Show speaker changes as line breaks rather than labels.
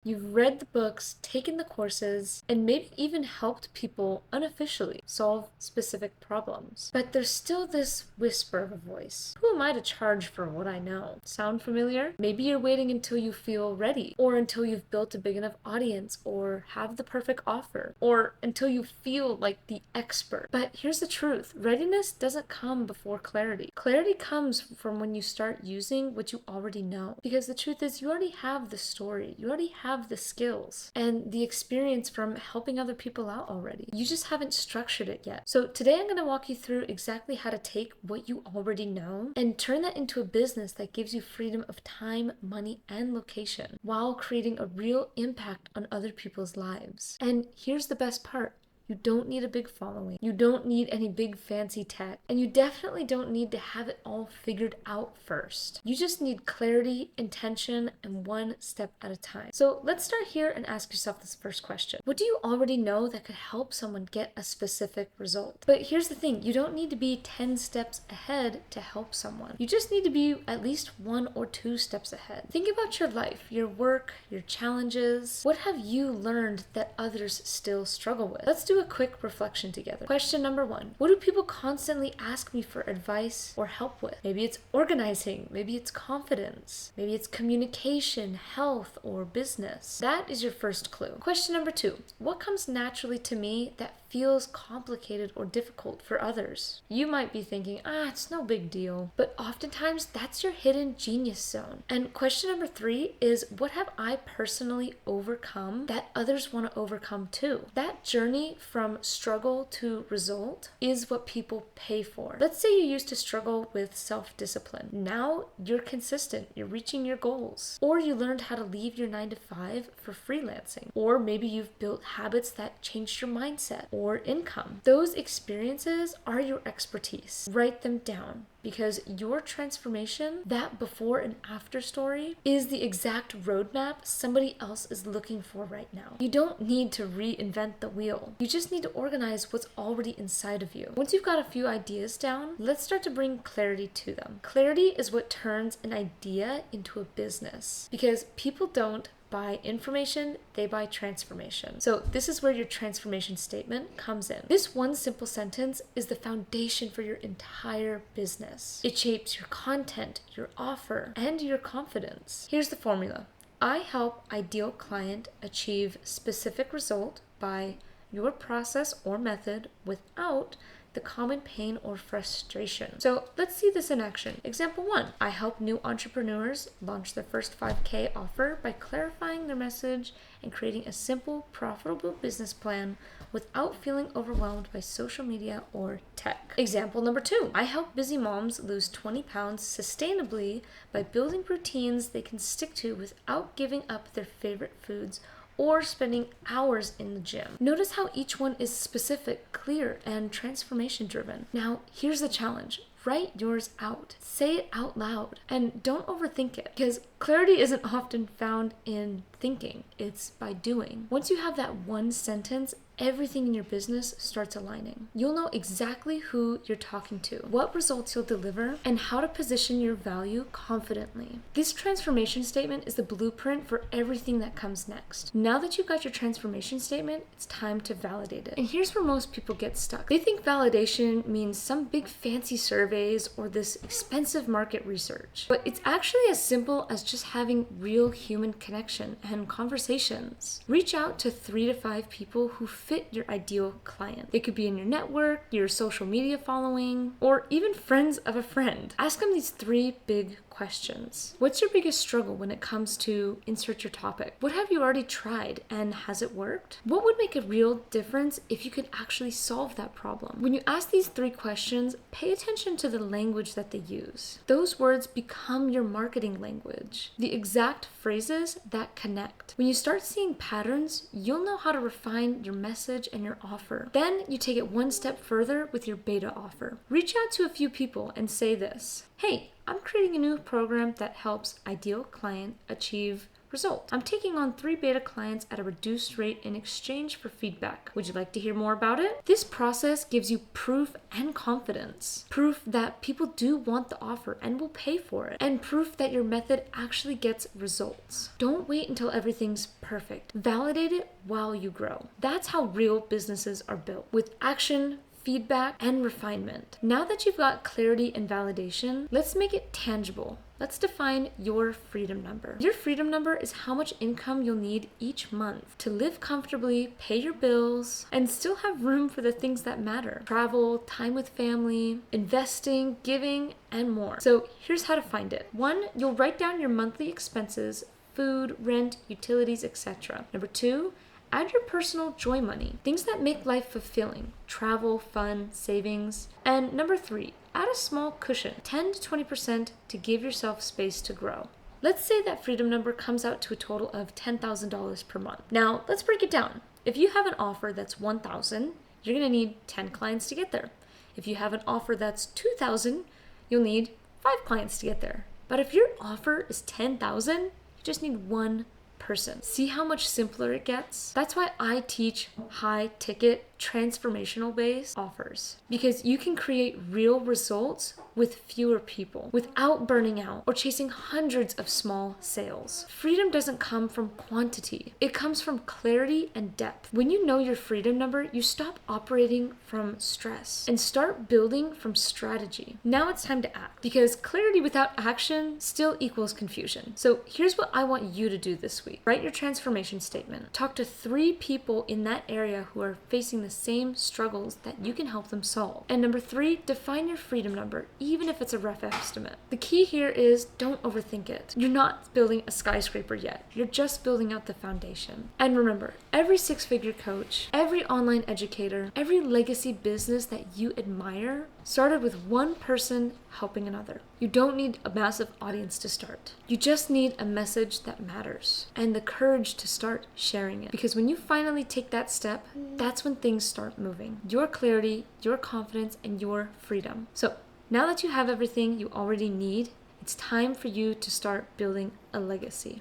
You've read the books, taken the courses, and maybe even helped people unofficially solve specific problems. But there's still this whisper of a voice. Who am I to charge for what I know? Sound familiar? Maybe you're waiting until you feel ready, or until you've built a big enough audience, or have the perfect offer, or until you feel like the expert. But here's the truth. Readiness doesn't come before clarity. Clarity comes from when you start using what you already know. Because the truth is, you already have the story. You already have the skills and the experience from helping other people out already. You just haven't structured it yet. So today I'm going to walk you through exactly how to take what you already know and turn that into a business that gives you freedom of time, money, and location while creating a real impact on other people's lives. And here's the best part. You don't need a big following. You don't need any big fancy tech. And you definitely don't need to have it all figured out first. You just need clarity, intention, and one step at a time. So let's start here and ask yourself this first question. What do you already know that could help someone get a specific result? But here's the thing. You don't need to be 10 steps ahead to help someone. You just need to be at least 1 or 2 steps ahead. Think about your life, your work, your challenges. What have you learned that others still struggle with? Let's do a quick reflection together. Question number 1. What do people constantly ask me for advice or help with? Maybe it's organizing, maybe it's confidence, maybe it's communication, health, or business. That is your first clue. Question number 2. What comes naturally to me that feels complicated or difficult for others? You might be thinking, it's no big deal. But oftentimes that's your hidden genius zone. And question number 3 is, what have I personally overcome that others want to overcome too? That journey from struggle to result is what people pay for. Let's say you used to struggle with self-discipline. Now you're consistent, you're reaching your goals. Or you learned how to leave your 9 to 5 for freelancing. Or maybe you've built habits that changed your mindset or income. Those experiences are your expertise. Write them down. Because your transformation, that before and after story, is the exact roadmap somebody else is looking for right now. You don't need to reinvent the wheel. You just need to organize what's already inside of you. Once you've got a few ideas down, let's start to bring clarity to them. Clarity is what turns an idea into a business. Because people don't buy information, they buy transformation. So this is where your transformation statement comes in. This one simple sentence is the foundation for your entire business. It shapes your content, your offer, and your confidence. Here's the formula. I help ideal client achieve specific result by your process or method without the common pain or frustration. So let's see this in action. Example 1, I help new entrepreneurs launch their first 5K offer by clarifying their message and creating a simple, profitable business plan without feeling overwhelmed by social media or tech. Example number 2, I help busy moms lose 20 pounds sustainably by building routines they can stick to without giving up their favorite foods or spending hours in the gym. Notice how each one is specific, clear, and transformation driven. Now, here's the challenge. Write yours out. Say it out loud. And don't overthink it, because clarity isn't often found in thinking. It's by doing. Once you have that one sentence, everything in your business starts aligning. You'll know exactly who you're talking to, what results you'll deliver, and how to position your value confidently. This transformation statement is the blueprint for everything that comes next. Now that you've got your transformation statement, it's time to validate it. And here's where most people get stuck. They think validation means some big fancy surveys or this expensive market research. But it's actually as simple as just having real human connection and conversations. Reach out to 3 to 5 people who fit your ideal client. They could be in your network, your social media following, or even friends of a friend. Ask them these 3 big questions. What's your biggest struggle when it comes to insert your topic? What have you already tried and has it worked? What would make a real difference if you could actually solve that problem? When you ask these 3 questions, pay attention to the language that they use. Those words become your marketing language, the exact phrases that connect. When you start seeing patterns, you'll know how to refine your message and your offer. Then you take it one step further with your beta offer. Reach out to a few people and say this: hey, I'm creating a new program that helps ideal client achieve result. I'm taking on 3 beta clients at a reduced rate in exchange for feedback. Would you like to hear more about it? This process gives you proof and confidence. Proof that people do want the offer and will pay for it. And proof that your method actually gets results. Don't wait until everything's perfect. Validate it while you grow. That's how real businesses are built, with action, feedback, and refinement. Now that you've got clarity and validation, let's make it tangible. Let's define your freedom number. Your freedom number is how much income you'll need each month to live comfortably, pay your bills, and still have room for the things that matter. Travel, time with family, investing, giving, and more. So here's how to find it. 1, you'll write down your monthly expenses, food, rent, utilities, etc. Number 2, add your personal joy money, things that make life fulfilling, travel, fun, savings. And number 3, add a small cushion, 10 to 20% to give yourself space to grow. Let's say that freedom number comes out to a total of $10,000 per month. Now, let's break it down. If you have an offer that's $1,000, you're gonna need 10 clients to get there. If you have an offer that's $2,000, you'll need 5 clients to get there. But if your offer is $10,000, you just need 1 person. See how much simpler it gets? That's why I teach high ticket transformational based offers, because you can create real results with fewer people without burning out or chasing hundreds of small sales. Freedom doesn't come from quantity. It comes from clarity and depth. When you know your freedom number, you stop operating from stress and start building from strategy. Now it's time to act, because clarity without action still equals confusion. So here's what I want you to do this week. Write your transformation statement. Talk to 3 people in that area who are facing the same struggles that you can help them solve. And number 3, define your freedom number, even if it's a rough estimate. The key here is don't overthink it. You're not building a skyscraper yet. You're just building out the foundation. And remember, every 6-figure coach, every online educator, every legacy business that you admire started with 1 person helping another. You don't need a massive audience to start. You just need a message that matters and the courage to start sharing it. Because when you finally take that step, that's when things start moving. Your clarity, your confidence, and your freedom. So now that you have everything you already need, it's time for you to start building a legacy.